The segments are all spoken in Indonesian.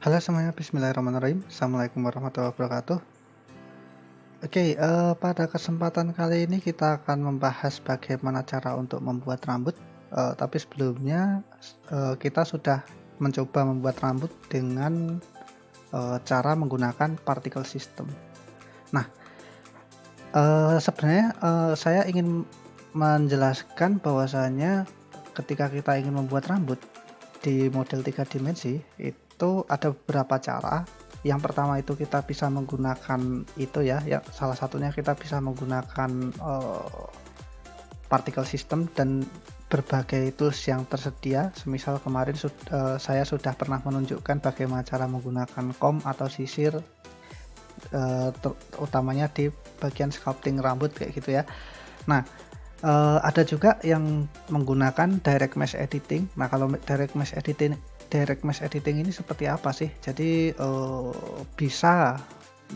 Halo semuanya, bismillahirrahmanirrahim. Assalamualaikum warahmatullahi wabarakatuh. Oke, pada kesempatan kali ini kita akan membahas bagaimana cara untuk membuat rambut. Tapi sebelumnya kita sudah mencoba membuat rambut dengan cara menggunakan particle system. Nah, sebenarnya saya ingin menjelaskan bahwasanya ketika kita ingin membuat rambut di model 3 dimensi itu ada beberapa cara. Yang pertama itu kita bisa menggunakan itu ya salah satunya kita bisa menggunakan particle system dan berbagai tools yang tersedia. Semisal kemarin saya sudah pernah menunjukkan bagaimana cara menggunakan comb atau sisir, utamanya di bagian sculpting rambut kayak gitu ya. Nah, ada juga yang menggunakan direct mesh editing. Nah, kalau direct mesh editing ini seperti apa sih? Jadi, bisa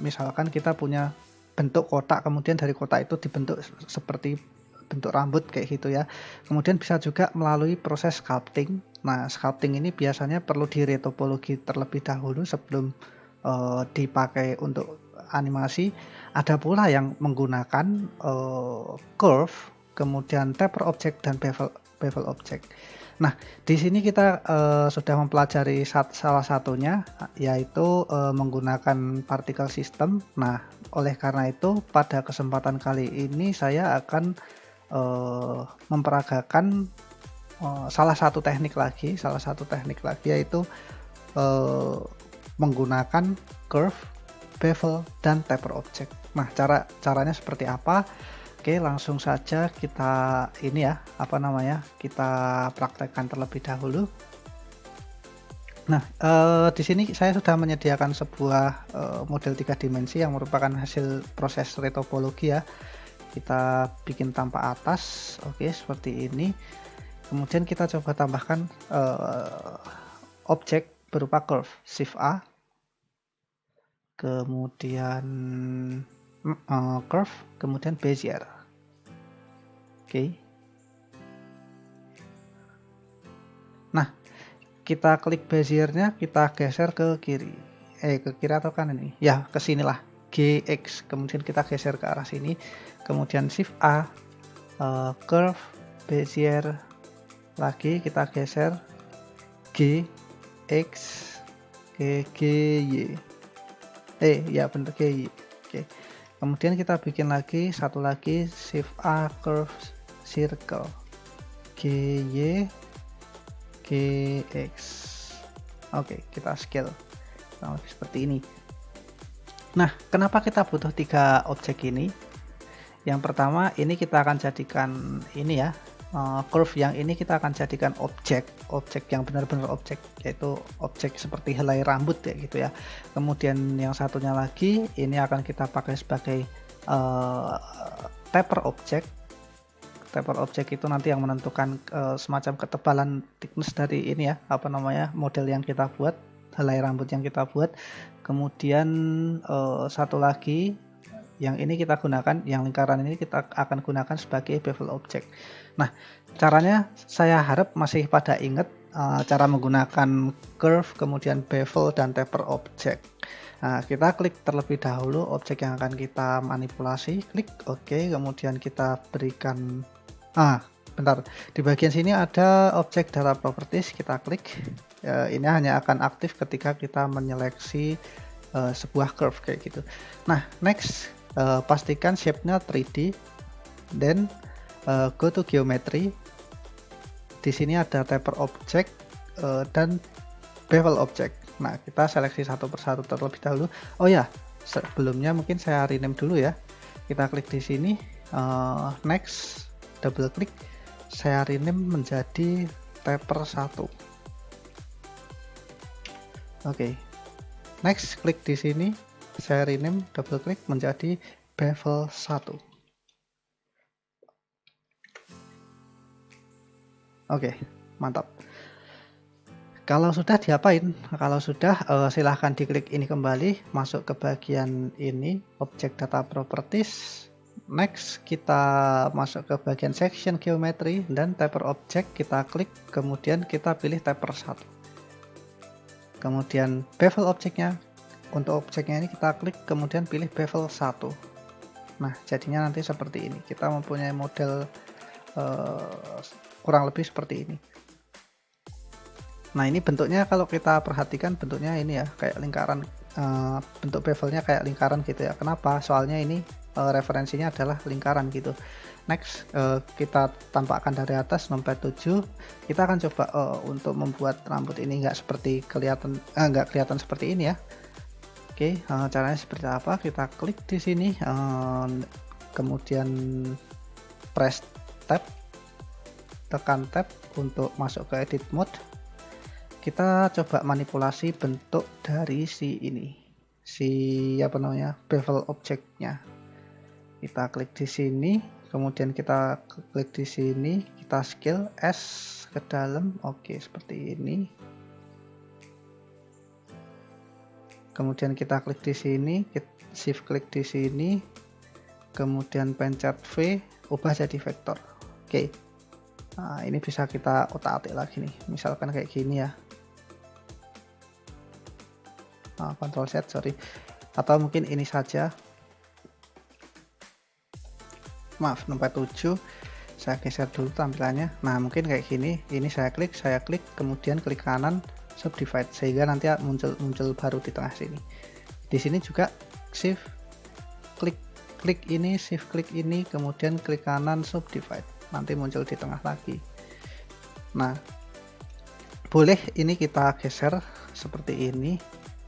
misalkan kita punya bentuk kotak, kemudian dari kotak itu dibentuk seperti bentuk rambut kayak gitu ya. Kemudian bisa juga melalui proses sculpting. Nah, sculpting ini biasanya perlu diretopologi terlebih dahulu sebelum dipakai untuk animasi. Ada pula yang menggunakan curve, kemudian taper object dan bevel object. Nah, di sini kita sudah mempelajari salah satunya, yaitu menggunakan particle system. Nah, oleh karena itu pada kesempatan kali ini saya akan memperagakan salah satu teknik lagi yaitu menggunakan curve, bevel, dan taper object. Nah, caranya seperti apa? Oke, langsung saja kita kita praktekkan terlebih dahulu. Nah, di sini saya sudah menyediakan sebuah model 3 dimensi yang merupakan hasil proses retopologi ya. Kita bikin tampak atas, oke, seperti ini. Kemudian kita coba tambahkan objek berupa curve, Shift A. Kemudian curve, kemudian Bezier. Oke. Nah, kita klik Beziernya, kita geser ke kiri. Ke kiri atau kanan ini? Ya, ke sinilah. GX. Kemudian kita geser ke arah sini. Kemudian Shift A, curve, Bezier. Lagi kita geser GX ke GY. Ya bener GY. Oke. Kemudian kita bikin lagi satu lagi, Shift A, curve, circle, GY, GX. Oke, kita scale seperti ini. Nah, kenapa kita butuh 3 objek ini? Yang pertama, ini kita akan jadikan ini ya, curve yang ini kita akan jadikan objek yang benar-benar objek, yaitu objek seperti helai rambut ya gitu ya. Kemudian yang satunya lagi ini akan kita pakai sebagai taper object. Taper object itu nanti yang menentukan semacam ketebalan thickness dari ini ya, model yang kita buat, helai rambut yang kita buat. Kemudian satu lagi yang ini kita gunakan, yang lingkaran ini kita akan gunakan sebagai bevel object. Nah, caranya saya harap masih pada ingat cara menggunakan curve, kemudian bevel, dan taper object. Nah, kita klik terlebih dahulu objek yang akan kita manipulasi, klik OK, kemudian kita berikan bentar, di bagian sini ada objek data properties, kita klik. Ini hanya akan aktif ketika kita menyeleksi sebuah curve kayak gitu. Nah, next, pastikan shape-nya 3D, then go to geometry. Di sini ada taper object dan bevel object. Nah, kita seleksi satu persatu terlebih dahulu. Oh ya, sebelumnya mungkin saya rename dulu ya. Kita klik di sini, next, double klik, saya rename menjadi taper 1. Oke. Next, klik di sini, saya rename, double klik menjadi bevel 1. Oke, mantap. Kalau sudah diapain? Kalau sudah, silahkan diklik ini kembali, masuk ke bagian ini, objek data properties. Next, kita masuk ke bagian section geometry dan taper object, kita klik, kemudian kita pilih taper 1. kemudian bevel objeknya. Untuk objeknya ini kita klik, kemudian pilih bevel 1. Nah, jadinya nanti seperti ini. Kita mempunyai model kurang lebih seperti ini. Nah, ini bentuknya kalau kita perhatikan bentuknya ini ya, kayak lingkaran, bentuk bevelnya kayak lingkaran gitu ya. Kenapa? Soalnya ini referensinya adalah lingkaran gitu. Next, kita tampakkan dari atas numpad 7. Kita akan coba untuk membuat rambut ini nggak kelihatan seperti ini ya. Oke, caranya seperti apa? Kita klik di sini, kemudian press tab, tekan tab untuk masuk ke edit mode. Kita coba manipulasi bentuk dari bevel objeknya. Kita klik di sini, kemudian kita klik di sini, kita scale S ke dalam. Oke, seperti ini. Kemudian kita klik di sini, shift klik di sini, kemudian pencet V, ubah jadi vektor. Oke. Nah, ini bisa kita otak-atik lagi nih, misalkan kayak gini ya. Ctrl Z, sorry, atau mungkin ini saja, maaf, numpad 7 saya geser dulu tampilannya. Nah, mungkin kayak gini, ini saya klik, kemudian klik kanan subdivide, sehingga nanti muncul baru di tengah sini. Di sini juga shift klik ini, shift klik ini, kemudian klik kanan subdivide, nanti muncul di tengah lagi. Nah, boleh ini kita geser seperti ini,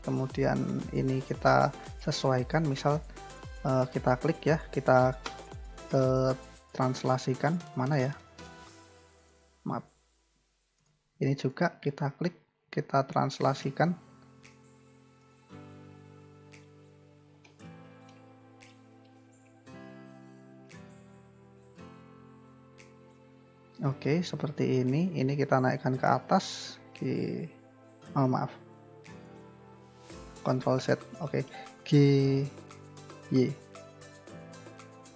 kemudian ini kita sesuaikan, misal kita klik ya, kita translasikan, mana ya, maaf, ini juga kita klik, kita translasikan. Oke, seperti ini kita naikkan ke atas, maaf, Ctrl Z, oke, G, Y,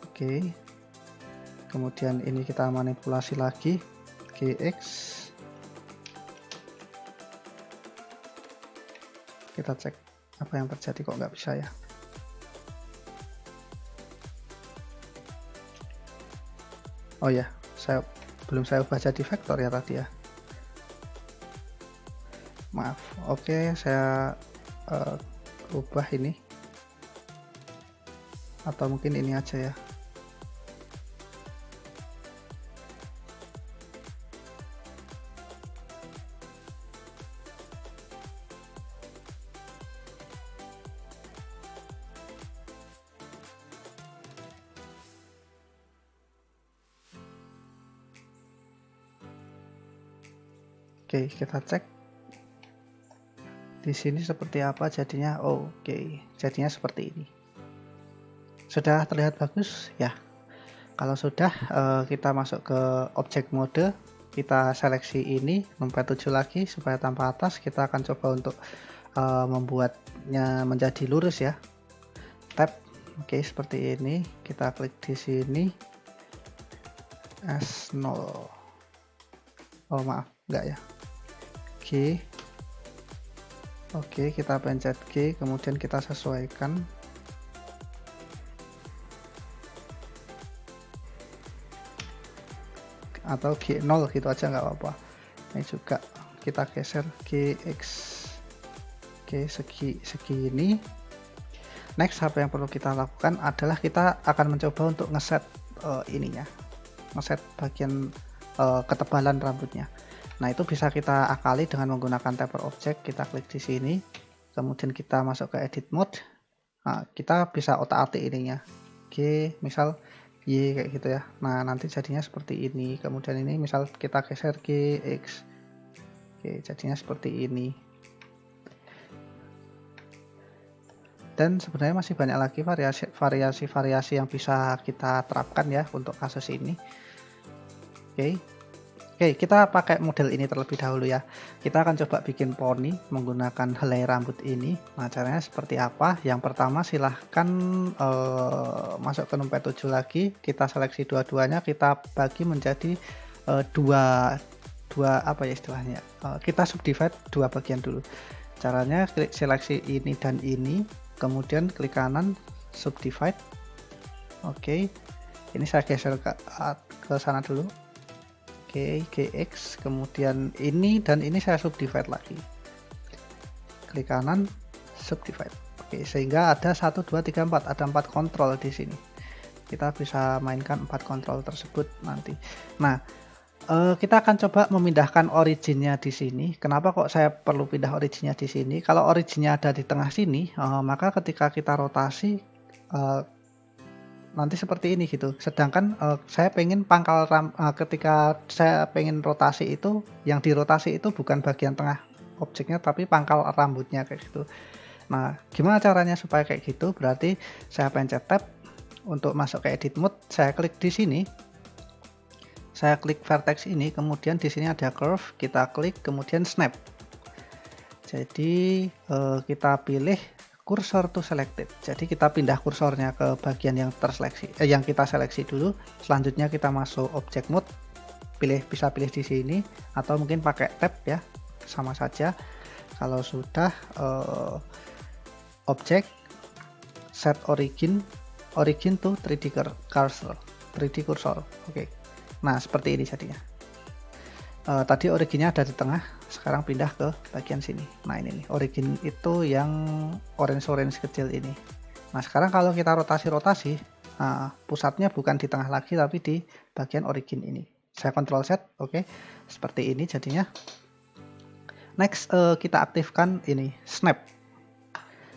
oke, kemudian ini kita manipulasi lagi, GX, kita cek apa yang terjadi, kok nggak bisa ya. Oh ya, belum saya ubah jadi vektor ya tadi ya, maaf. Oke, saya ubah ini, atau mungkin ini aja ya. Oke, kita cek di sini seperti apa jadinya. Oke, jadinya seperti ini. Sudah terlihat bagus ya. Kalau sudah, kita masuk ke objek mode, kita seleksi ini, numpad 7 lagi supaya tanpa atas. Kita akan coba untuk membuatnya menjadi lurus ya. Tab, oke, seperti ini. Kita klik di sini, S0. Oh maaf, enggak ya. G. Oke, kita pencet G, kemudian kita sesuaikan. Atau G0 gitu aja nggak apa-apa. Ini juga kita geser GX. Oke, segini. Next, apa yang perlu kita lakukan adalah kita akan mencoba untuk ngeset ngeset bagian ketebalan rambutnya. Nah, itu bisa kita akali dengan menggunakan taper object. Kita klik di sini, kemudian kita masuk ke edit mode. Nah, kita bisa otak-atik ininya, G misal Y kayak gitu ya. Nah, nanti jadinya seperti ini. Kemudian ini misal kita geser GX, oke, jadinya seperti ini. Dan sebenarnya masih banyak lagi variasi yang bisa kita terapkan ya untuk kasus ini. Oke, kita pakai model ini terlebih dahulu ya. Kita akan coba bikin poni menggunakan helai rambut ini. Nah, caranya seperti apa? Yang pertama, silahkan masuk ke numpad 7 lagi, kita seleksi dua-duanya, kita bagi menjadi dua apa ya istilahnya, kita subdivide dua bagian dulu. caranya klik seleksi ini dan ini, kemudian klik kanan subdivide. Oke, ini saya geser ke sana dulu. Oke, GX, kemudian ini dan ini saya subdivide lagi. Klik kanan subdivide. Oke, sehingga ada 1 2 3 4, ada 4 kontrol di sini. Kita bisa mainkan 4 kontrol tersebut nanti. Nah, kita akan coba memindahkan originnya di sini. Kenapa kok saya perlu pindah originnya di sini? Kalau originnya ada di tengah sini, maka ketika kita rotasi nanti seperti ini gitu. Sedangkan saya pengen pangkal ketika saya pengen rotasi itu, yang dirotasi itu bukan bagian tengah objeknya tapi pangkal rambutnya kayak gitu. Nah, gimana caranya supaya kayak gitu? Berarti saya pencet tab untuk masuk ke edit mode, saya klik di sini. Saya klik vertex ini, kemudian di sini ada curve, kita klik, kemudian snap. Jadi kita pilih cursor to selected. Jadi kita pindah kursornya ke bagian yang terseleksi, yang kita seleksi dulu. Selanjutnya kita masuk object mode, bisa pilih di sini atau mungkin pakai tab ya, sama saja. Kalau sudah object set origin to 3D cursor. Oke. Nah, seperti ini jadinya. Tadi originnya ada di tengah, sekarang pindah ke bagian sini. Nah, ini nih, origin itu yang orange kecil ini. Nah, sekarang kalau kita rotasi, pusatnya bukan di tengah lagi, tapi di bagian origin ini. Saya Ctrl Z, oke. Seperti ini jadinya. Next, kita aktifkan ini, snap.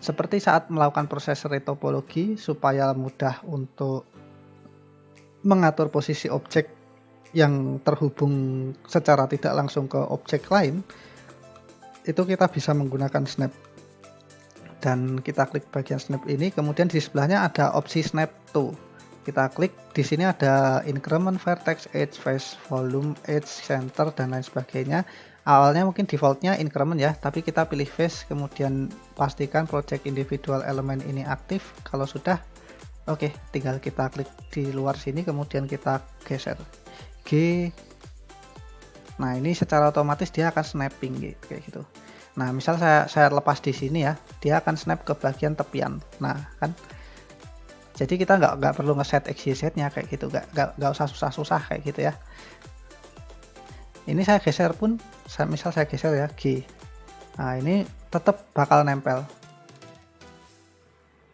Seperti saat melakukan proses retopologi, supaya mudah untuk mengatur posisi objek yang terhubung secara tidak langsung ke objek lain, itu kita bisa menggunakan snap. Dan kita klik bagian snap ini, kemudian di sebelahnya ada opsi snap to. Kita klik, di sini ada increment, vertex, edge, face, volume, edge, center, dan lain sebagainya. Awalnya mungkin defaultnya increment ya, tapi kita pilih face, kemudian pastikan project individual element ini aktif. Kalau sudah, oke, tinggal kita klik di luar sini, kemudian kita geser G. Nah, ini secara otomatis dia akan snapping gitu, kayak gitu. Nah, misal saya lepas di sini ya, dia akan snap ke bagian tepian. Nah, kan. Jadi kita nggak perlu ngeset XYZ-nya kayak gitu, nggak usah susah-susah kayak gitu ya. Ini saya geser pun, misal saya geser ya G. Nah, ini tetap bakal nempel.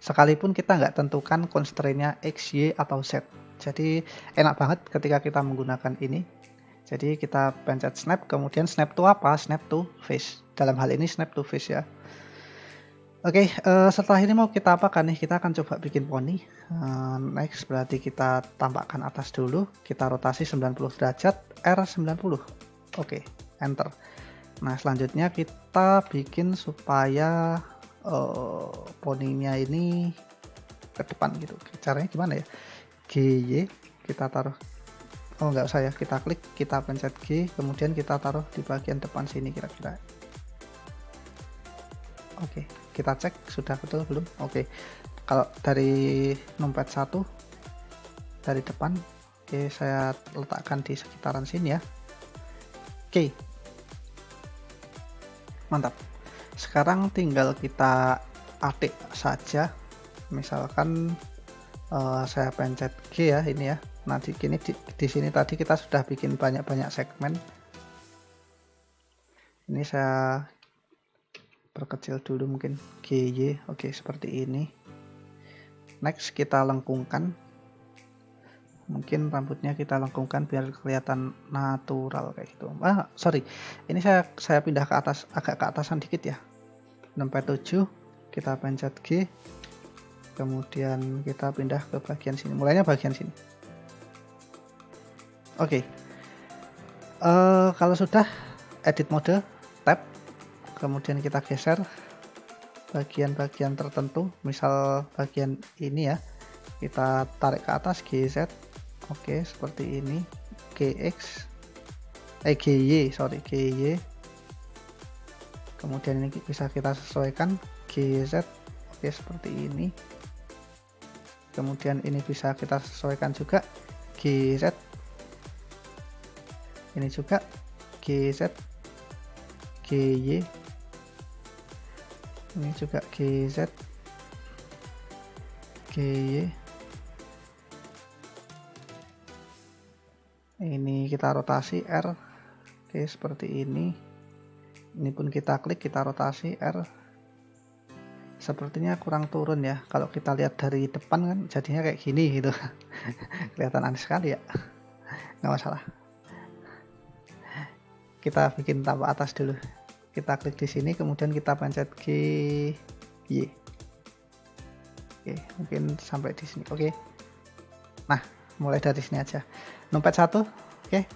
Sekalipun kita nggak tentukan constraint-nya X, Y, atau Z. Jadi enak banget ketika kita menggunakan ini. Jadi kita pencet snap, kemudian snap to apa? Snap to face. Dalam hal ini snap to face ya. Oke, setelah ini mau kita apakan nih? Kita akan coba bikin poni. Next berarti kita tampakkan atas dulu. Kita rotasi 90 derajat, R90. Oke, enter. Nah, selanjutnya kita bikin supaya poninya ini ke depan gitu. Caranya gimana ya? GY kita taruh, nggak usah ya, kita klik, kita pencet G, kemudian kita taruh di bagian depan sini kira-kira. Oke, kita cek sudah betul belum. Oke, kalau dari numpad 1 dari depan, oke, saya letakkan di sekitaran sini ya. Oke, mantap. Sekarang tinggal kita atik saja, misalkan saya pencet G ya, ini ya. Nanti gini di sini tadi kita sudah bikin banyak segmen. Ini saya perkecil dulu mungkin GY. Oke, seperti ini. Next kita lengkungkan. Mungkin rambutnya kita lengkungkan biar kelihatan natural kayak gitu. Sorry. Ini saya pindah ke atas, agak ke atasan dikit ya. 647 kita pencet G. Kemudian kita pindah ke bagian sini, mulainya bagian sini. Oke. Kalau sudah, edit mode, tab, kemudian kita geser bagian-bagian tertentu, misal bagian ini ya, kita tarik ke atas, GZ. Oke, seperti ini. GY, kemudian ini bisa kita sesuaikan, GZ. Oke, seperti ini. Kemudian ini bisa kita sesuaikan juga, GZ. Ini juga GZ, GY. Ini juga GZ, GY. Ini kita rotasi R. Oke, seperti ini. Ini pun kita klik, kita rotasi R. Sepertinya kurang turun ya. Kalau kita lihat dari depan kan jadinya kayak gini gitu. Kelihatan aneh sekali ya. Nggak masalah. Kita bikin tambah atas dulu. Kita klik di sini, kemudian kita pencet G, Y. Oke, mungkin sampai di sini. Oke. Nah, mulai dari sini aja. Numpad 1. Oke.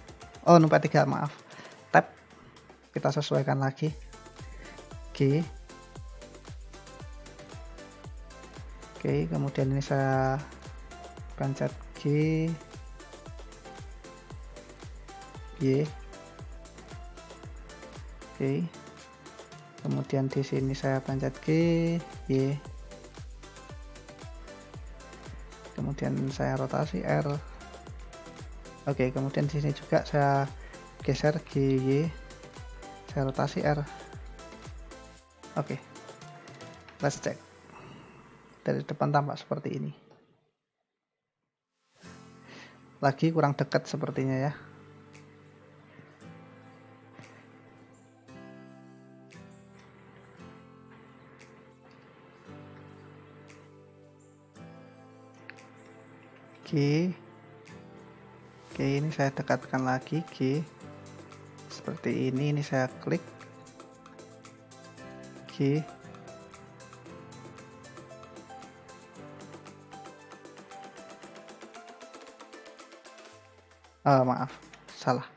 Oh, numpad 3, maaf. Tab. Kita sesuaikan lagi. G. Oke, kemudian ini saya pencet G, Y. Oke. Kemudian di sini saya pencet G, Y. Kemudian saya rotasi R. Oke, kemudian di sini juga saya geser G, Y. Saya rotasi R. Oke. Let's check. Dari depan tampak seperti ini. Lagi kurang dekat sepertinya ya. G. Oke, ini saya dekatkan lagi G. Seperti ini saya klik G. Maaf, salah.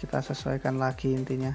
Kita sesuaikan lagi intinya.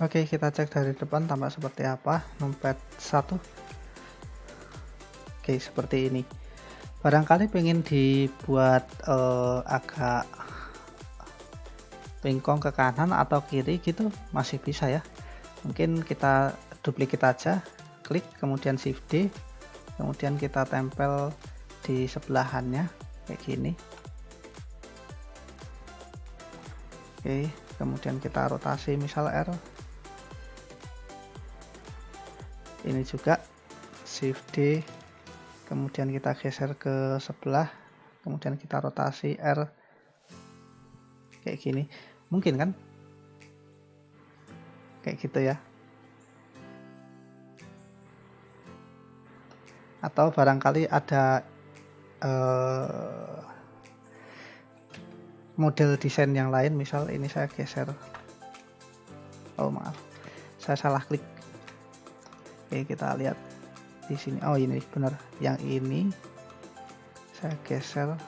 Oke, kita cek dari depan tampak seperti apa. Numpad 1. Oke, seperti ini. Barangkali pengen dibuat agak pingkong ke kanan atau kiri gitu, masih bisa ya. Mungkin kita duplicate aja, klik kemudian Shift D, kemudian kita tempel di sebelahannya kayak gini. Oke, kemudian kita rotasi misal R. Ini juga Shift D, kemudian kita geser ke sebelah, kemudian kita rotasi R kayak gini. Mungkin kan kayak gitu ya, atau barangkali ada model desain yang lain, misal ini saya geser. Oh maaf, saya salah klik. Oke, kita lihat di sini. Oh ini benar, yang ini saya geser.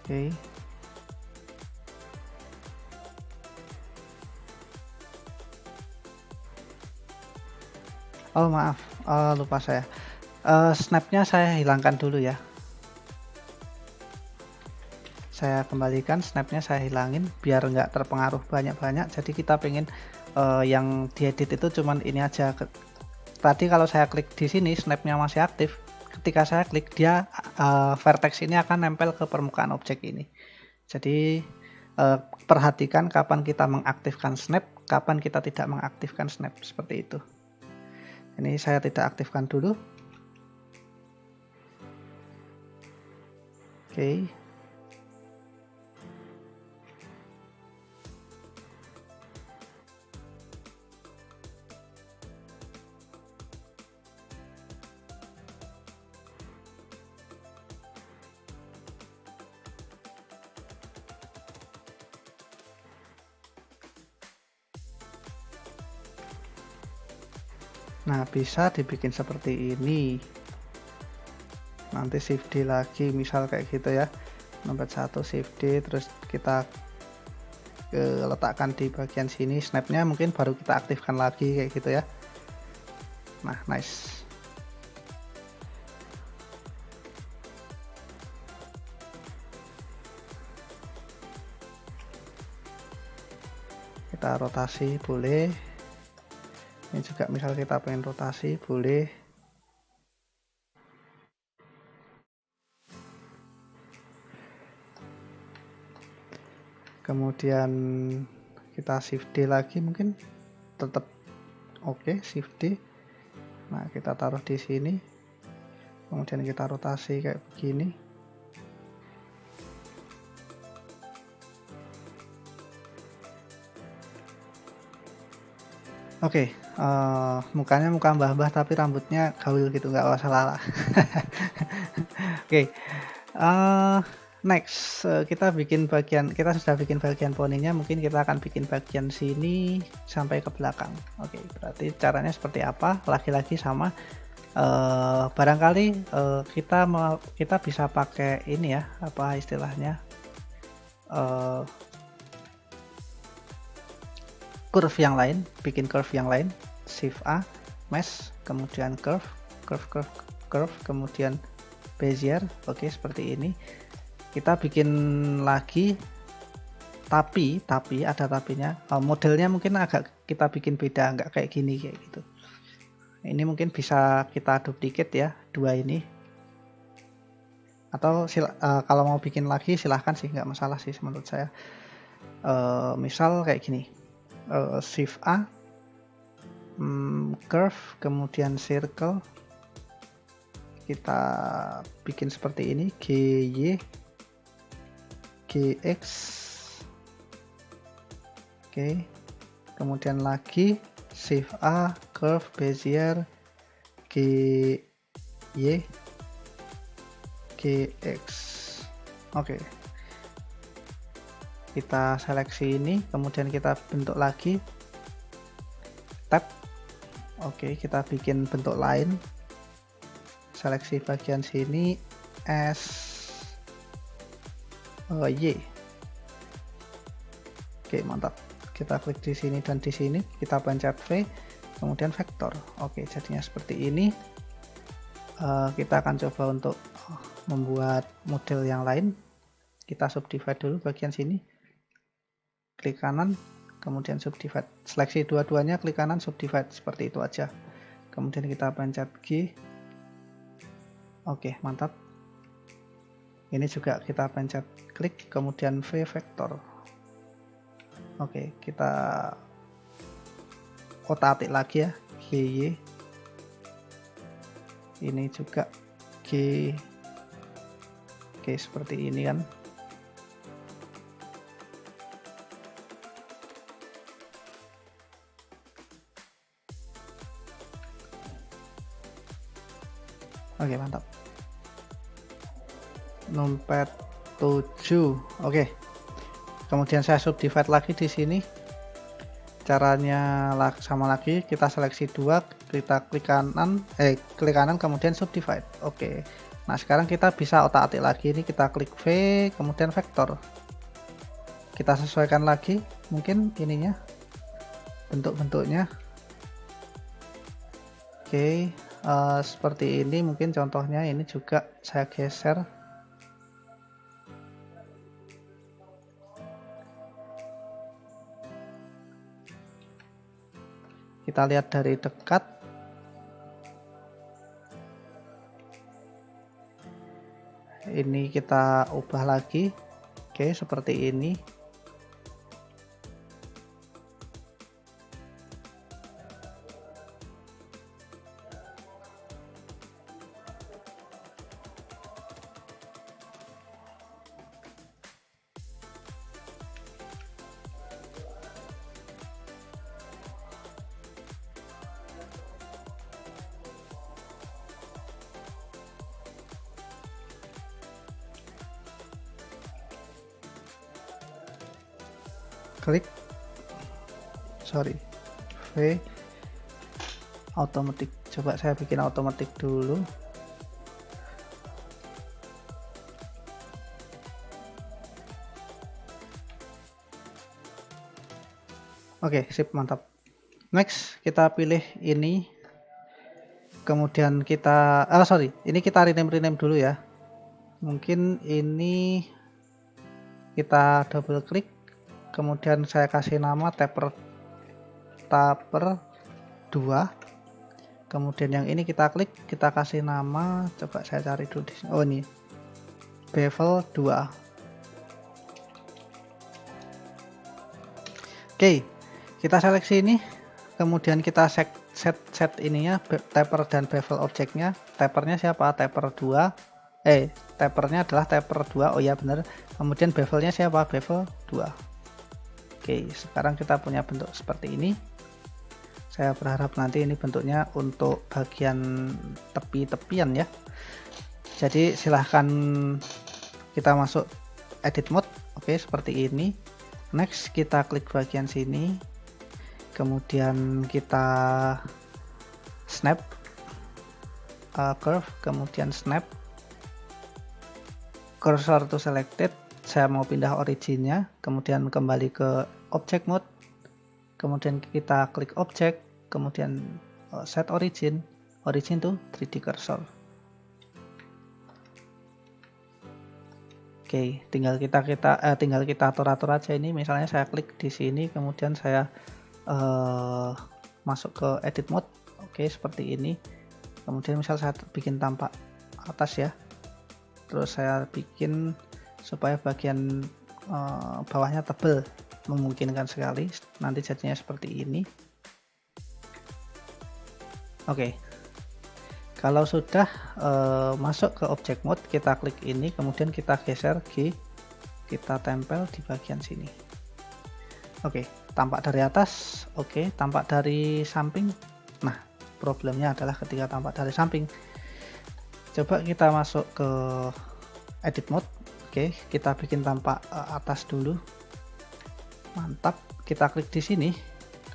Oke. Oh maaf, lupa saya. Snapnya saya hilangkan dulu ya. Saya kembalikan, snapnya saya hilangin biar nggak terpengaruh banyak-banyak. Jadi kita pengen yang diedit itu cuman ini aja. Tadi kalau saya klik di sini snapnya masih aktif. Ketika saya klik dia vertex ini akan nempel ke permukaan objek ini. Jadi perhatikan kapan kita mengaktifkan snap, kapan kita tidak mengaktifkan snap, seperti itu. Ini saya tidak aktifkan dulu. Oke. Nah, bisa dibikin seperti ini. Nanti shift D lagi, misal kayak gitu ya. Nomor 1 shift D, terus kita letakkan di bagian sini. Snapnya mungkin baru kita aktifkan lagi kayak gitu ya. Nah, nice. Kita rotasi boleh. Ini juga misal kita pengen rotasi boleh. Kemudian kita shift D lagi, mungkin tetap oke, shift D. Nah, kita taruh di sini. Kemudian kita rotasi kayak begini. Oke, mukanya muka mbah-mbah tapi rambutnya gaul gitu, nggak masalah lah. Oke, next kita sudah bikin bagian poninya, mungkin kita akan bikin bagian sini sampai ke belakang. Oke, berarti caranya seperti apa? Lagi-lagi sama, barangkali kita bisa pakai ini ya, apa istilahnya, curve yang lain, bikin curve yang lain, shift A, mesh, kemudian curve, kemudian bezier. Oke, seperti ini. Kita bikin lagi, tapi ada tapinya. Modelnya mungkin agak kita bikin beda, nggak kayak gini kayak gitu. Ini mungkin bisa kita duplicate ya, dua ini. Atau kalau mau bikin lagi silahkan sih, nggak masalah sih menurut saya. Misal kayak gini. Shift A, curve, kemudian circle, kita bikin seperti ini, GY, GX, oke, kemudian lagi shift A, curve, bezier, GY, GX, oke. Kita seleksi ini, kemudian kita bentuk lagi, tab, oke, kita bikin bentuk lain, seleksi bagian sini, S, Y, oke, mantap. Kita klik di sini dan di sini, kita pencet V, kemudian vektor, oke, jadinya seperti ini. Kita akan coba untuk membuat model yang lain. Kita subdivide dulu bagian sini, klik kanan, kemudian subdivide, seleksi dua-duanya, klik kanan, subdivide, seperti itu aja. Kemudian kita pencet G, oke, mantap. Ini juga kita pencet klik, kemudian V vektor. Oke, kita otak-atik lagi ya, GY, ini juga G, oke, seperti ini kan. Oke, mantap. Numpad 7. Oke. Kemudian saya subdivide lagi di sini. Caranya sama lagi, kita seleksi dua, kita klik kanan kemudian subdivide. Oke. Nah, sekarang kita bisa otak-atik lagi, ini kita klik V, kemudian vektor. Kita sesuaikan lagi mungkin ininya, bentuk-bentuknya. Oke. Seperti ini mungkin contohnya, ini juga saya geser. Kita lihat dari dekat. Ini kita ubah lagi. Oke, seperti ini. klik, sorry, V automatic. Coba saya bikin automatic dulu. Oke, sip, mantap. Next kita pilih ini, kemudian kita ini kita rename dulu ya. Mungkin ini kita double klik, kemudian saya kasih nama taper 2. Kemudian yang ini kita klik, kita kasih nama, coba saya cari dulu di sini. Oh, ini bevel 2. Oke, kita seleksi ini, kemudian kita set ininya, taper dan bevel objeknya. Tapernya siapa? Taper 2. Tapernya adalah taper 2. Oh ya, benar. Kemudian bevelnya siapa? Bevel 2. Oke, sekarang kita punya bentuk seperti ini. Saya berharap nanti ini bentuknya untuk bagian tepi-tepian ya. Jadi silahkan kita masuk edit mode. Oke, seperti ini. Next kita klik bagian sini, kemudian kita snap curve, kemudian snap cursor to selected. Saya mau pindah originnya, kemudian kembali ke object mode, kemudian kita klik object, kemudian set origin to 3D cursor. Oke, tinggal kita atur aja ini. Misalnya saya klik di sini, kemudian saya masuk ke edit mode. Oke, seperti ini. Kemudian misal saya bikin tampak atas ya, terus saya bikin supaya bagian bawahnya tebal, memungkinkan sekali. Nanti jadinya seperti ini. Oke, kalau sudah masuk ke object mode, kita klik ini, kemudian kita geser G, kita tempel di bagian sini. Oke, tampak dari atas. Oke, tampak dari samping. Nah, problemnya adalah ketika tampak dari samping. Coba kita masuk ke edit mode. Oke, kita bikin tampak atas dulu. Mantap, kita klik di sini,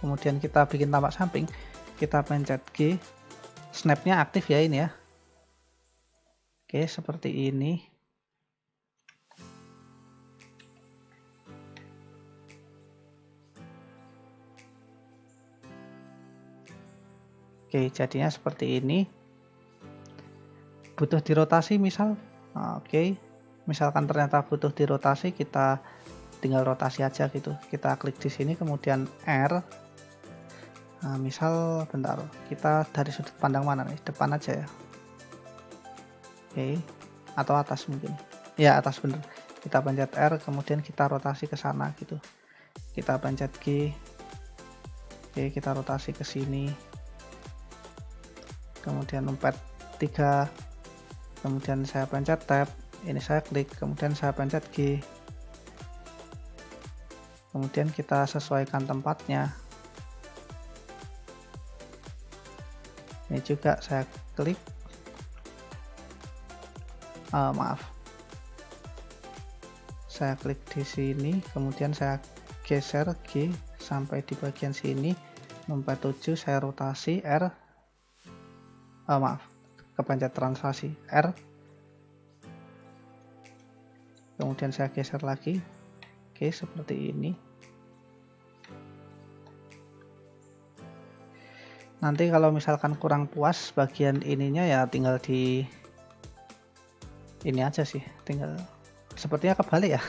kemudian kita bikin tampak samping, kita pencet G, snapnya aktif ya ini ya. Oke, seperti ini. Oke, jadinya seperti ini. Butuh dirotasi misal, oke, misalkan ternyata butuh dirotasi, kita tinggal rotasi aja gitu. Kita klik di sini, kemudian R. Nah, misal bentar, kita dari sudut pandang mana nih? Depan aja ya. Oke, atau atas mungkin. Ya, atas bener. Kita pencet R, kemudian kita rotasi ke sana gitu. Kita pencet G. Oke, kita rotasi ke sini. Kemudian numpad 3. Kemudian saya pencet tab, ini saya klik, kemudian saya pencet G, kemudian kita sesuaikan tempatnya. Ini juga saya klik, saya klik di sini, kemudian saya geser G sampai di bagian sini, numpad 7, saya rotasi R, kepencet translasi R, kemudian saya geser lagi. Oke, seperti ini. Nanti kalau misalkan kurang puas bagian ininya ya tinggal di ini aja sih, tinggal sepertinya kebalik ya.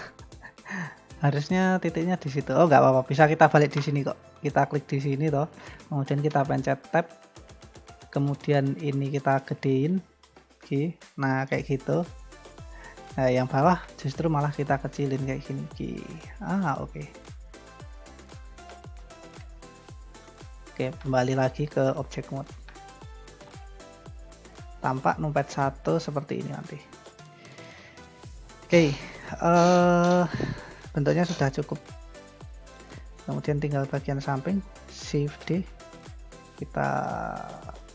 Harusnya titiknya di situ. Oh, nggak apa-apa, bisa kita balik di sini kok. Kita klik di sini toh, kemudian kita pencet tab, kemudian ini kita gedein G. Nah, kayak gitu. Nah, yang bawah justru malah kita kecilin kayak gini. G. Oke. Oke, kembali lagi ke object mode. Tampak numpad 1 seperti ini nanti. Oke, bentuknya sudah cukup. Kemudian tinggal bagian samping, Shift D, kita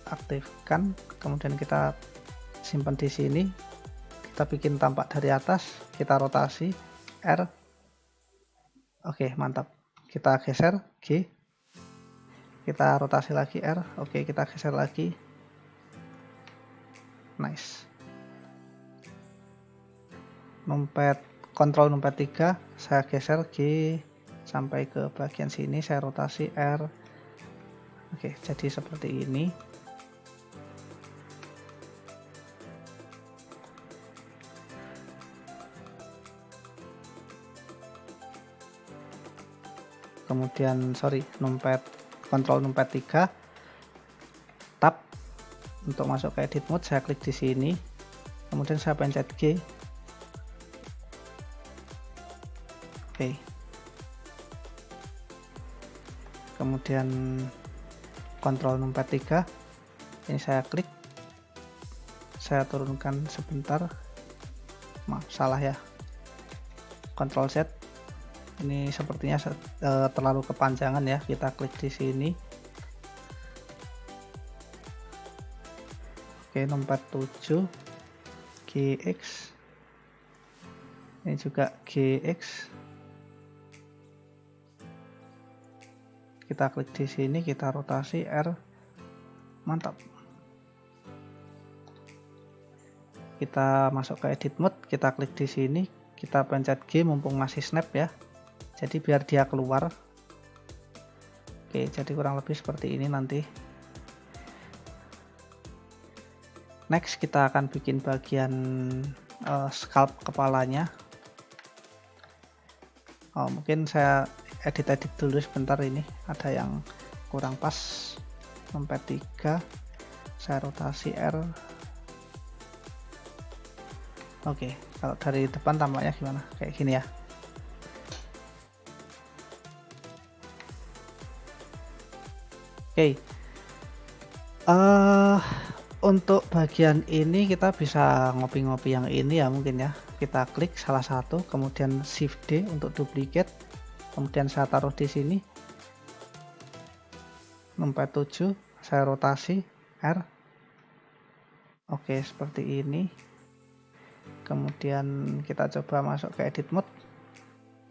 aktifkan, kemudian kita simpan di sini. Kita bikin tampak dari atas, kita rotasi R. Oke, mantap. kita geser G, kita rotasi lagi R, oke kita geser lagi, nice. Numpad kontrol numpad 3 saya geser G sampai ke bagian sini, saya rotasi R, oke jadi seperti ini. Kemudian kontrol numpad 3 tab untuk masuk ke edit mode, saya klik di sini, kemudian saya pencet G, oke. Kemudian kontrol numpad 3 ini saya klik, saya turunkan sebentar, maaf salah ya, kontrol Z. Ini sepertinya terlalu kepanjangan ya, kita klik di sini. Oke, numpad 7 GX, ini juga GX, kita klik di sini, kita rotasi R, mantap. Kita masuk ke edit mode, kita klik di sini, kita pencet G mumpung masih snap ya, jadi biar dia keluar. Oke, jadi kurang lebih seperti ini nanti. Next kita akan bikin bagian scalp kepalanya. Mungkin saya edit dulu sebentar, ini ada yang kurang pas. Numpad 3 saya rotasi R. Oke, kalau dari depan tampaknya gimana? Kayak gini ya. Oke, untuk bagian ini kita bisa ngopi-ngopi yang ini ya mungkin ya. Kita klik salah satu, kemudian Shift D untuk duplicate, kemudian saya taruh di sini. Numpad 7 saya rotasi R. Oke, seperti ini. Kemudian kita coba masuk ke edit mode.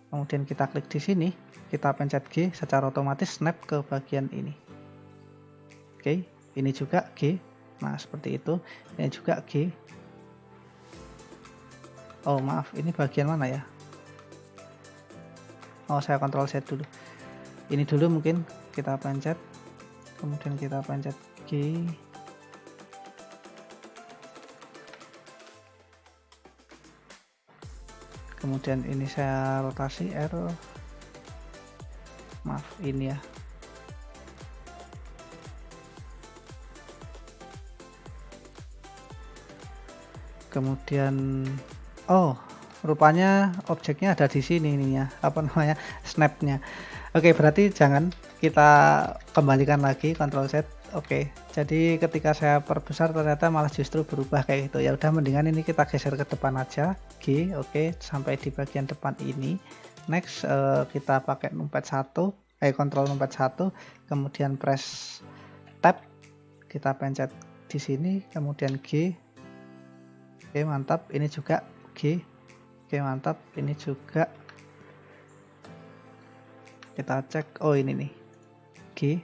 Kemudian kita klik di sini, kita pencet G, secara otomatis snap ke bagian ini. Oke, ini juga G. Nah, seperti itu. Ini juga G. Oh, maaf, ini bagian mana ya? Oh, saya kontrol Z dulu. Ini dulu mungkin kita pencet. Kemudian kita pencet G. Kemudian ini saya rotasi R. Maaf, ini ya. Kemudian rupanya objeknya ada di sini nih ya, apa namanya, snapnya. Oke, berarti jangan, kita kembalikan lagi Ctrl Z. Oke, jadi ketika saya perbesar ternyata malah justru berubah kayak gitu. Ya udah, mendingan ini kita geser ke depan aja, G. Oke, sampai di bagian depan ini. Next kita pakai numpad 1, kontrol numpad 1, kemudian press tab, kita pencet di sini, kemudian G. Oke, mantap. Ini juga G. Oke, mantap. Ini juga. Kita cek. Oh, ini nih. G.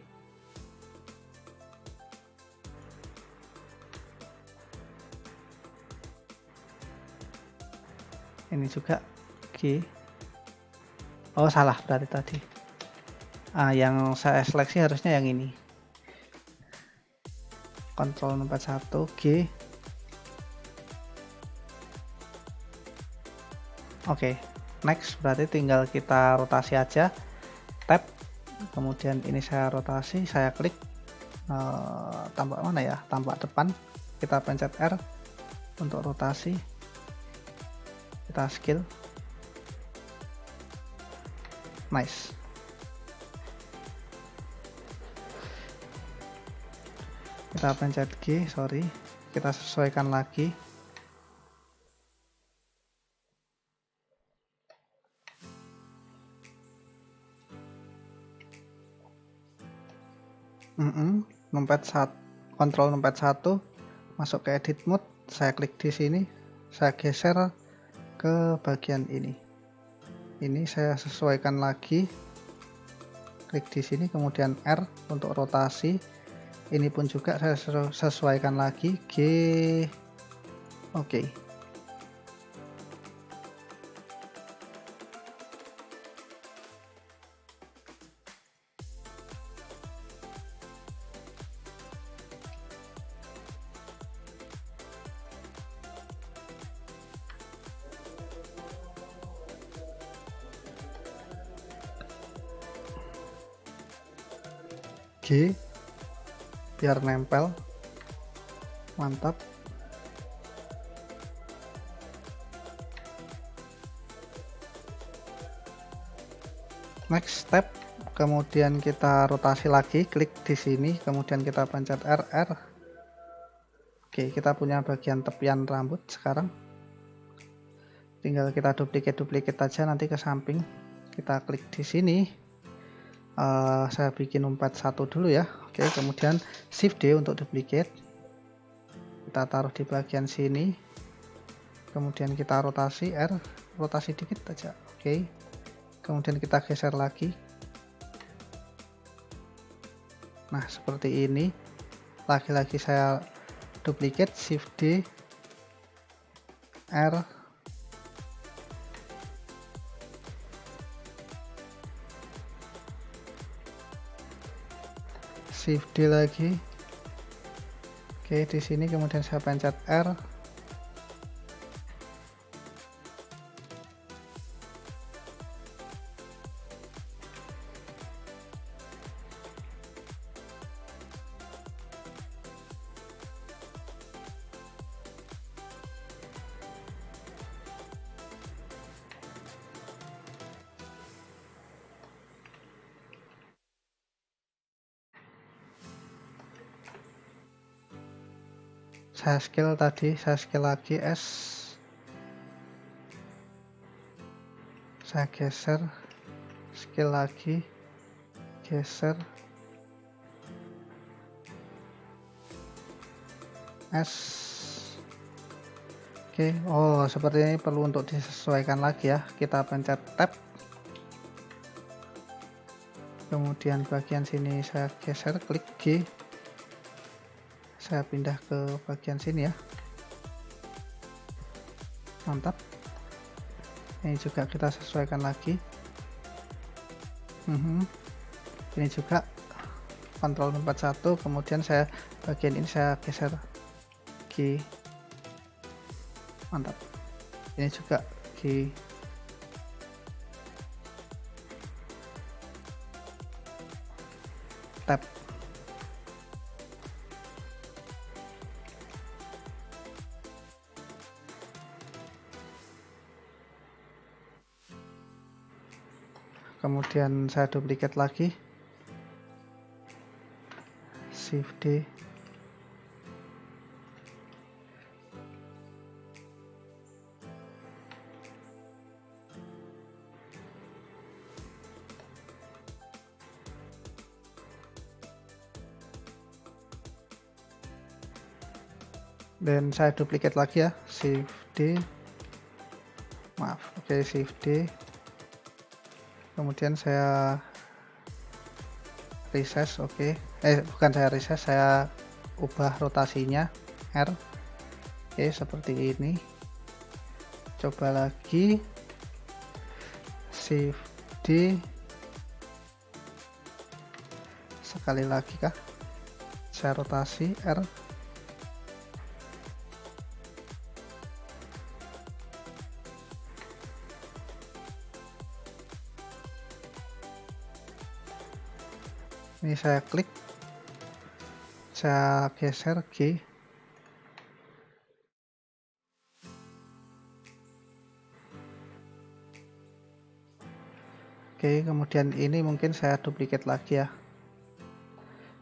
Ini juga G. Oh, salah berarti tadi. Yang saya seleksi harusnya yang ini. Kontrol numpad 1, G. Oke, next berarti tinggal kita rotasi aja, tab, kemudian ini saya rotasi, saya klik, tampak mana ya, tampak depan, kita pencet R untuk rotasi, kita scale, nice. Kita pencet G, sorry, kita sesuaikan lagi. Numpad 1, kontrol numpad 1, masuk ke edit mode, saya klik di sini, saya geser ke bagian ini. Ini saya sesuaikan lagi. klik di sini, kemudian R untuk rotasi. Ini pun juga saya sesuaikan lagi G. Oke. G biar nempel, mantap. Next step, kemudian kita rotasi lagi, klik di sini, kemudian kita pencet RR. Oke, kita punya bagian tepian rambut sekarang. Tinggal kita duplicate aja nanti ke samping. Kita klik di sini. Saya bikin umpat satu dulu ya. Oke, kemudian Shift D untuk duplicate. Kita taruh di bagian sini. Kemudian kita rotasi R, rotasi dikit aja. Oke. Kemudian kita geser lagi. Nah, seperti ini. Lagi-lagi saya duplicate, Shift D, R, Shift D lagi. Oke, di sini kemudian saya pencet R. Saya scale tadi, saya scale lagi S. Saya geser, scale lagi, geser, S. Oke, oh seperti ini perlu untuk disesuaikan lagi ya. Kita pencet tab. Kemudian bagian sini saya geser, klik G. Saya pindah ke bagian sini ya. Mantap. Ini juga kita sesuaikan lagi. Ini juga Ctrl 41, kemudian saya bagian ini saya geser G. Mantap. Ini juga G. Tab. Kemudian saya duplicate lagi, Shift D, dan saya duplicate lagi ya, Shift D, maaf, oke, Shift D. Kemudian saya resize, oke. Bukan saya resize, saya ubah rotasinya R. Oke, seperti ini. Coba lagi, Shift D. Sekali lagi kah? Saya rotasi R. Ini saya klik, saya geser G. Oke, kemudian ini mungkin saya duplicate lagi ya.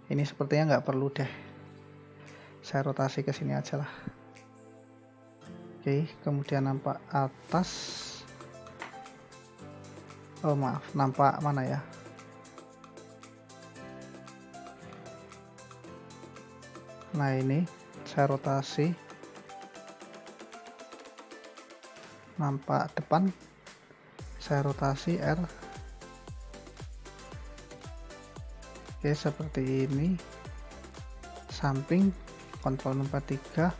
Ini sepertinya nggak perlu deh. Saya rotasi ke sini aja lah. Oke, kemudian nampak atas. Oh maaf, nampak mana ya? Nah ini saya rotasi, nampak depan, saya rotasi R. Oke, seperti ini. Samping, Ctrl nomor 3.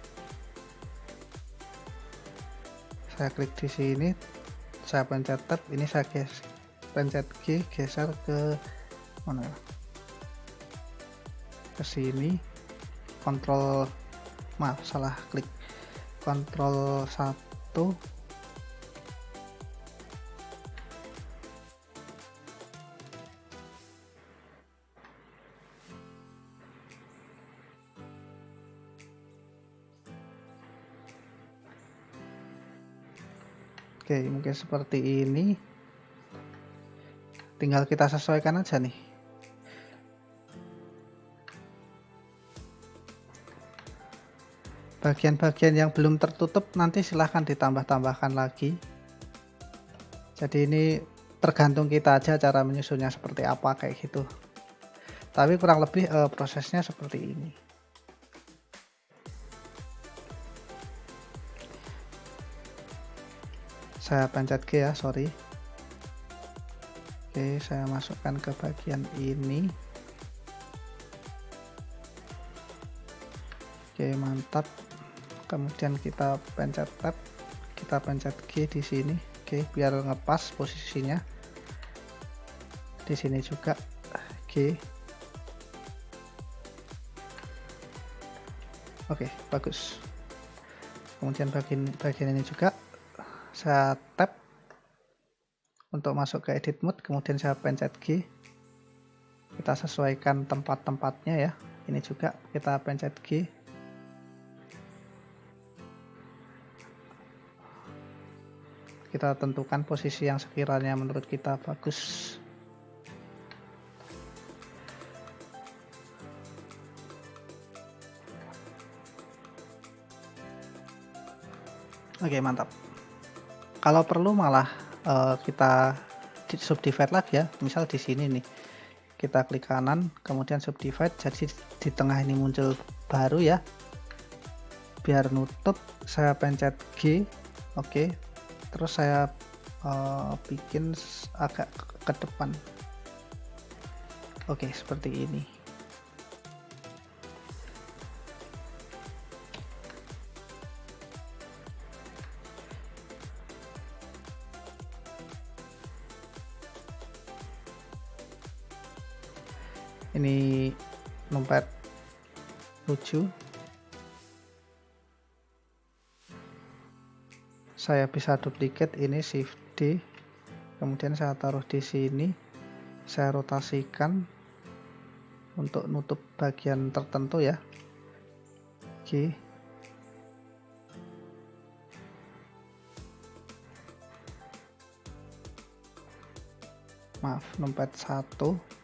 Saya klik di sini, saya pencet tab, ini saya pencet G, geser ke mana? Ke sini. Maaf, salah klik. Ctrl 1. Oke, mungkin seperti ini. Tinggal kita sesuaikan aja nih. Bagian-bagian yang belum tertutup nanti silahkan ditambah-tambahkan lagi. Jadi ini tergantung kita aja cara menyusunnya seperti apa kayak gitu. Tapi kurang lebih prosesnya seperti ini. Saya pencet G ya, sorry. Oke, saya masukkan ke bagian ini. Oke, mantap. Kemudian kita pencet tab, kita pencet G di sini. Oke, biar ngepas posisinya. Di sini juga G. Oke, bagus. Kemudian bagian ini juga saya tap untuk masuk ke edit mode, kemudian saya pencet G. Kita sesuaikan tempat-tempatnya ya. Ini juga kita pencet G. Kita tentukan posisi yang sekiranya menurut kita bagus. Oke, mantap. Kalau perlu malah kita subdivide lagi ya. Misal di sini nih, kita klik kanan, kemudian subdivide. Jadi di tengah ini muncul baru ya. Biar nutup, saya pencet G. Oke. Terus saya bikin agak ke depan. Oke, seperti ini. Ini numpad lucu. Saya bisa duplicate ini, Shift D. Kemudian saya taruh di sini. Saya rotasikan untuk nutup bagian tertentu ya. Oke. Maaf, numpad 1.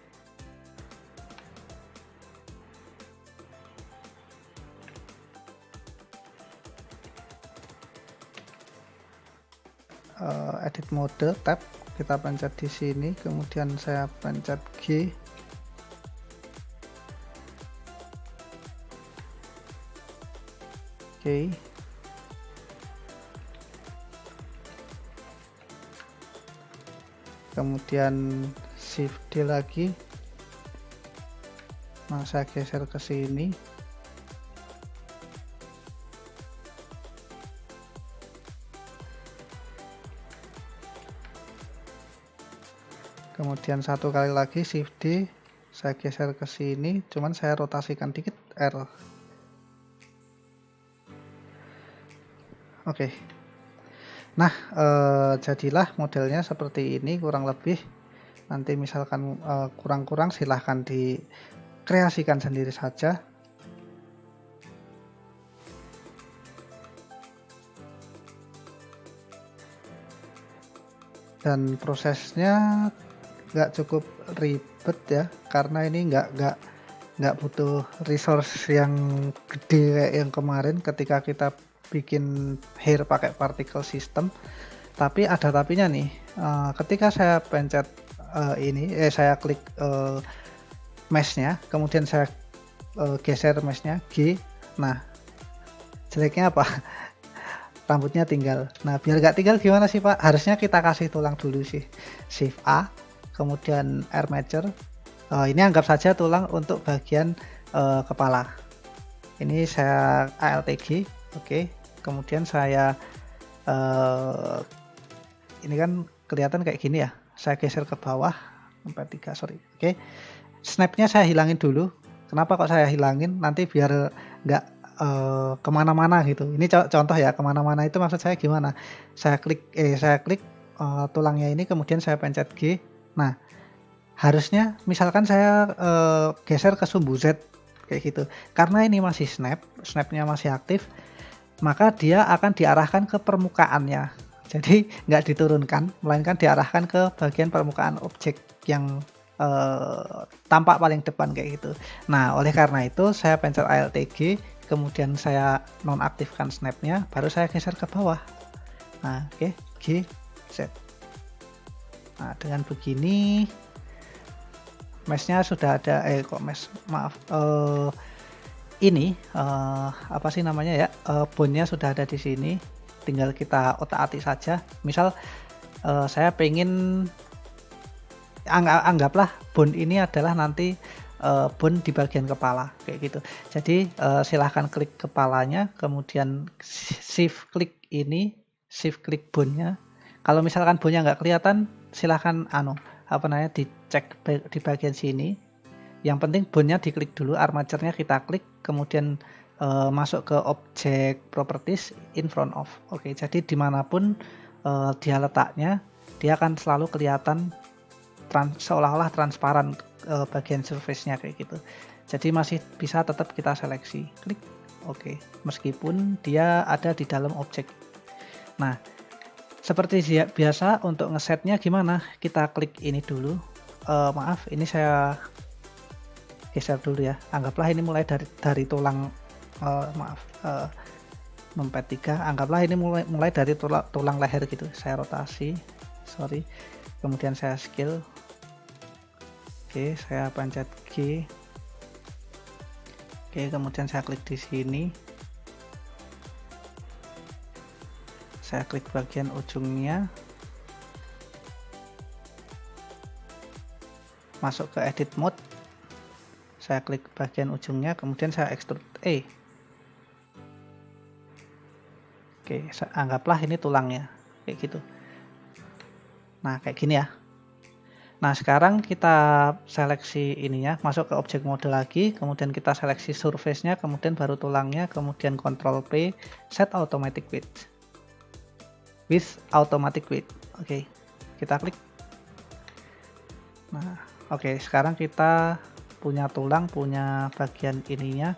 Edit mode, tab, kita pencet di sini, kemudian saya pencet G. Oke. Kemudian Shift D lagi. Nah, saya geser ke sini. Kemudian satu kali lagi Shift D, saya geser ke sini, cuman saya rotasikan dikit R. Oke. Nah, jadilah modelnya seperti ini kurang lebih. Nanti misalkan kurang-kurang silahkan dikreasikan sendiri saja. Dan prosesnya nggak cukup ribet ya, karena ini nggak butuh resource yang gede kayak yang kemarin ketika kita bikin hair pakai particle system. Tapi ada tapinya nih, ketika saya pencet saya klik meshnya, kemudian saya geser meshnya G. Nah, jeleknya apa? Rambutnya tinggal. Nah, biar nggak tinggal gimana sih Pak? Harusnya kita kasih tulang dulu sih. Shift A, kemudian Air Matcher, Ini anggap saja tulang untuk bagian kepala. Ini saya ALTG, oke. Kemudian saya ini kan kelihatan kayak gini ya. Saya geser ke bawah, 43, sorry. Oke. Snapnya saya hilangin dulu. Kenapa kok saya hilangin? Nanti biar nggak kemana-mana gitu. Ini contoh ya, kemana-mana itu maksud saya gimana? Saya klik tulangnya ini, kemudian saya pencet G. Nah, harusnya misalkan saya geser ke sumbu Z kayak gitu. Karena ini masih snapnya masih aktif, maka dia akan diarahkan ke permukaannya. Jadi nggak diturunkan, melainkan diarahkan ke bagian permukaan objek yang tampak paling depan kayak gitu. Nah, oleh karena itu saya pencet ALTG, kemudian saya nonaktifkan snapnya, baru saya geser ke bawah. Nah, oke, G, Z. Nah, dengan begini meshnya sudah ada, ini apa sih namanya ya, bone-nya sudah ada di sini, tinggal kita otak-atik saja. Misal saya pengen anggaplah bone ini adalah nanti bone di bagian kepala kayak gitu. Jadi silahkan klik kepalanya, kemudian shift klik shift klik bone-nya. Kalau misalkan bone-nya nggak kelihatan, silahkan dicek di bagian sini. Yang penting bone-nya diklik dulu, armature-nya kita klik, kemudian masuk ke object properties in front of. Oke, jadi dimanapun dia letaknya, dia akan selalu kelihatan seolah-olah transparan bagian surface-nya kayak gitu. Jadi masih bisa tetap kita seleksi, klik oke, meskipun dia ada di dalam objek. Nah, seperti biasa untuk ngesetnya gimana? Kita klik ini dulu. Maaf, ini saya geser dulu ya. Anggaplah ini mulai dari tulang numpad 3. Anggaplah ini mulai dari tulang leher gitu. Saya rotasi, sorry. Kemudian saya scale. Oke, saya pencet G. Oke, kemudian saya klik di sini. Saya klik bagian ujungnya. Masuk ke edit mode. Saya klik bagian ujungnya, kemudian saya extrude E. Oke, anggaplah ini tulangnya. Kayak gitu. Nah, kayak gini ya. Nah, sekarang kita seleksi ininya, masuk ke objek mode lagi, kemudian kita seleksi surface-nya, kemudian baru tulangnya, kemudian Ctrl P, set automatic width. With automatic width. Oke, kita klik. Nah, oke, sekarang kita punya tulang, punya bagian ininya.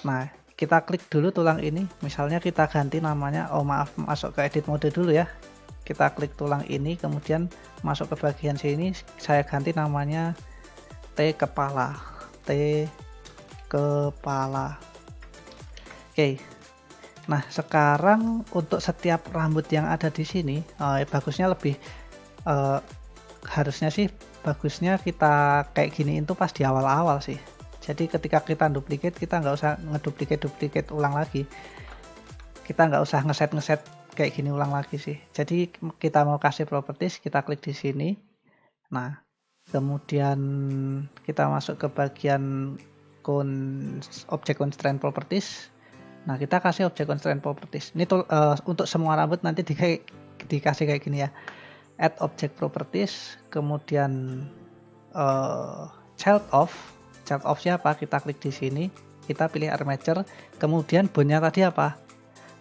Nah, kita klik dulu tulang ini, misalnya kita ganti namanya, masuk ke edit mode dulu ya. Kita klik tulang ini, kemudian masuk ke bagian sini, saya ganti namanya T kepala. Oke. Nah, sekarang untuk setiap rambut yang ada di sini, bagusnya lebih harusnya sih bagusnya kita kayak giniin tuh pas di awal-awal sih. Jadi ketika kita duplicate, kita nggak usah ngeduplicate ulang lagi. Kita nggak usah ngeset kayak gini ulang lagi sih. Jadi kita mau kasih properties, kita klik di sini. Nah, kemudian kita masuk ke bagian object constraint properties. Nah, kita kasih object constraint properties. Ini untuk semua rambut nanti dikasih kayak gini ya. Add object properties, kemudian child of siapa? Kita klik di sini, kita pilih armature, kemudian bone-nya tadi apa?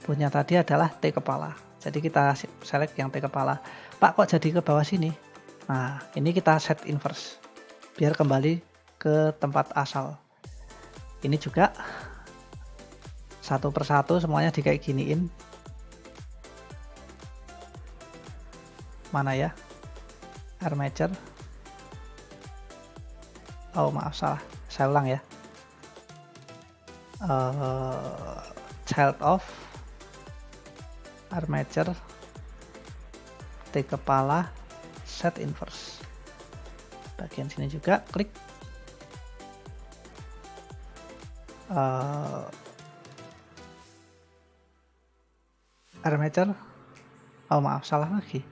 Bone-nya tadi adalah T kepala. Jadi kita select yang T kepala. Pak, kok jadi ke bawah sini? Nah, ini kita set inverse biar kembali ke tempat asal. Ini juga satu persatu semuanya di kayak giniin. Mana ya? Armature. Oh, maaf, salah. Saya ulang ya. Child of armature, T kepala, set inverse. Bagian sini juga klik. Armature. Oh, maaf, salah lagi.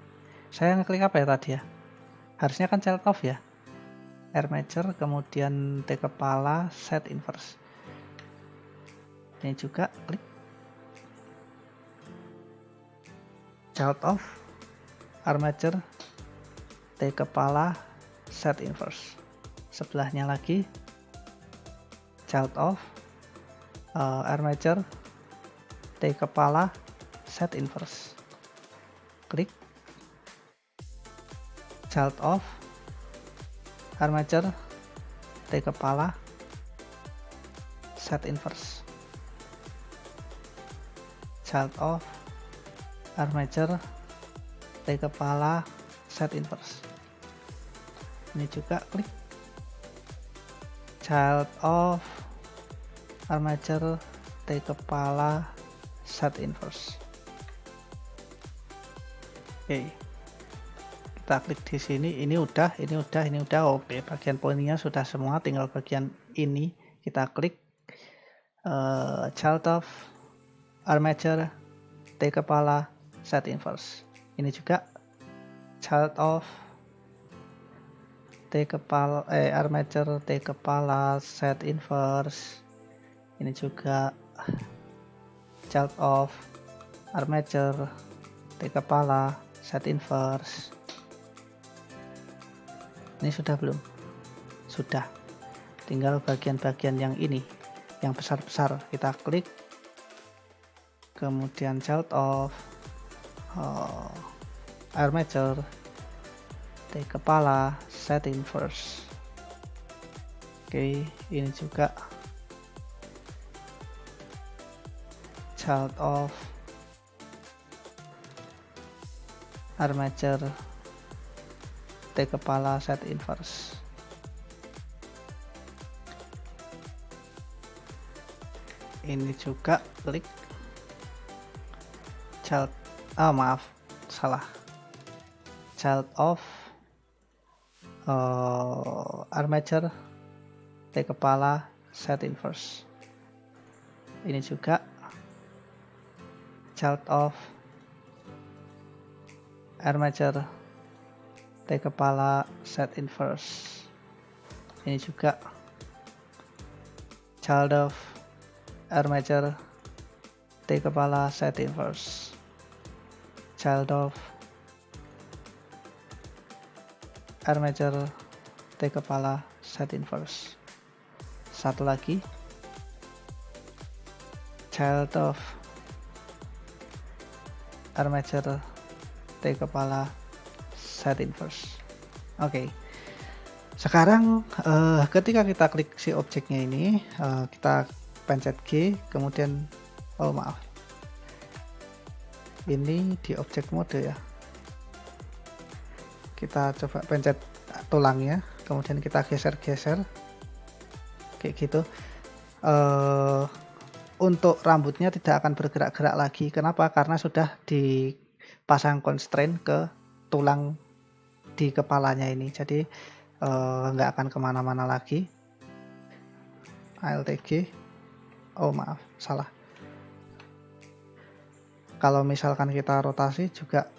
Saya ngeklik apa ya tadi ya? Harusnya kan child of ya. armature, kemudian T kepala, set inverse. Ini juga klik child of armature, T kepala, set inverse. Sebelahnya lagi child of armature, T kepala, set inverse. Klik child of armature, T kepala, set inverse. Child of armature, T kepala, set inverse. Ini juga klik child of armature, T kepala, set inverse. Oke, kita klik di sini. Ini udah. Oke, bagian poinnya sudah semua, tinggal bagian ini kita klik child of armature, T kepala, set inverse. Ini juga child of T kepala armature, T kepala, set inverse. Ini juga child of armature, T kepala, set inverse. Ini sudah belum? Sudah. Tinggal bagian-bagian yang ini, yang besar-besar kita klik. Kemudian child of armature, T kepala, set inverse. Oke, ini juga child of armature, T kepala, set inverse. Ini juga klik child child of armature, T kepala, set inverse. Ini juga child of armature, T kepala, set inverse. Ini juga child of armature, T kepala, set inverse. Child of armature, T kepala, set inverse. Satu lagi, child of armature, T kepala, set inverse. Oke. Sekarang ketika kita klik si objeknya ini, kita pencet G, kemudian ini di objek mode ya. Kita coba pencet tulangnya, kemudian kita geser-geser kayak gitu. Untuk rambutnya tidak akan bergerak-gerak lagi. Kenapa? Karena sudah dipasang constraint ke tulang di kepalanya ini, jadi nggak akan kemana-mana lagi. Alt G, salah. Kalau misalkan kita rotasi juga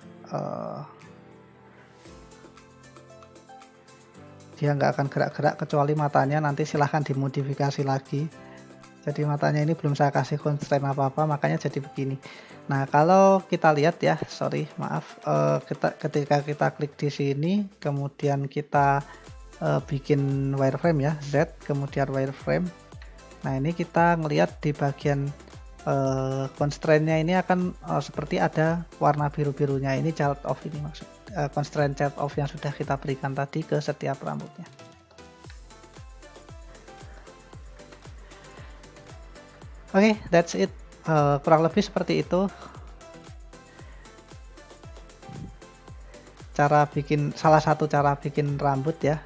dia nggak akan gerak-gerak kecuali matanya nanti silahkan dimodifikasi lagi. Jadi matanya ini belum saya kasih constraint apa-apa, makanya jadi begini. Nah, kalau kita lihat ya, ketika kita klik di sini, kemudian kita bikin wireframe ya, Z, kemudian wireframe. Nah, ini kita ngelihat di bagian constraint-nya ini akan seperti ada warna biru-birunya. Ini child of, ini maksud constraint child of yang sudah kita berikan tadi ke setiap rambutnya. Oke, that's it. Kurang lebih seperti itu salah satu cara bikin rambut ya.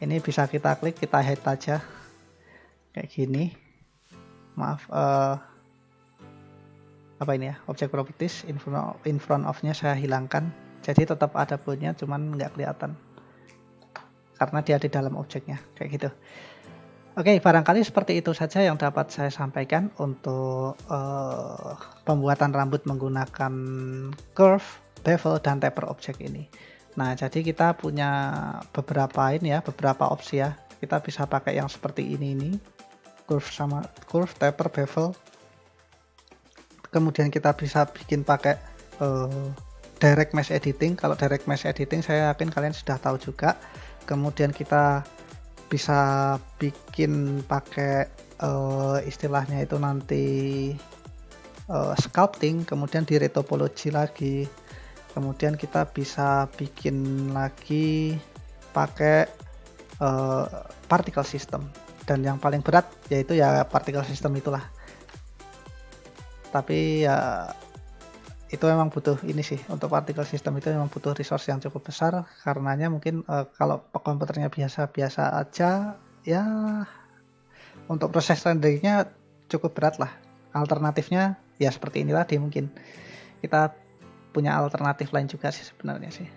Ini bisa kita klik, kita hide aja kayak gini. Apa ini ya, object properties in front of-nya saya hilangkan, jadi tetap ada boundnya, cuman nggak kelihatan karena dia di dalam objeknya kayak gitu. Oke, barangkali seperti itu saja yang dapat saya sampaikan untuk pembuatan rambut menggunakan curve, bevel, dan taper objek ini. Nah, jadi kita punya beberapa ini ya, beberapa opsi ya. Kita bisa pakai yang seperti ini, curve, taper, bevel. Kemudian kita bisa bikin pakai direct mesh editing. Kalau direct mesh editing saya yakin kalian sudah tahu juga. Kemudian kita bisa bikin pakai istilahnya itu nanti sculpting, kemudian di retopology lagi. Kemudian kita bisa bikin lagi pakai particle system, dan yang paling berat yaitu ya particle system itulah. Tapi ya itu memang butuh ini sih, untuk particle system itu memang butuh resource yang cukup besar, karenanya mungkin kalau komputernya biasa-biasa aja ya untuk proses renderingnya cukup berat lah. Alternatifnya ya seperti ini tadi, mungkin kita punya alternatif lain juga sih sebenarnya sih.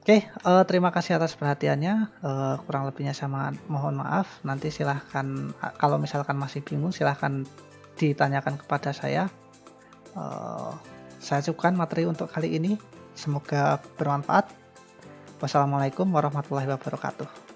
Oke, terima kasih atas perhatiannya. Kurang lebihnya sama mohon maaf. Nanti silahkan kalau misalkan masih bingung silahkan ditanyakan kepada saya. Saya cukupkan materi untuk kali ini. Semoga bermanfaat. Wassalamualaikum warahmatullahi wabarakatuh.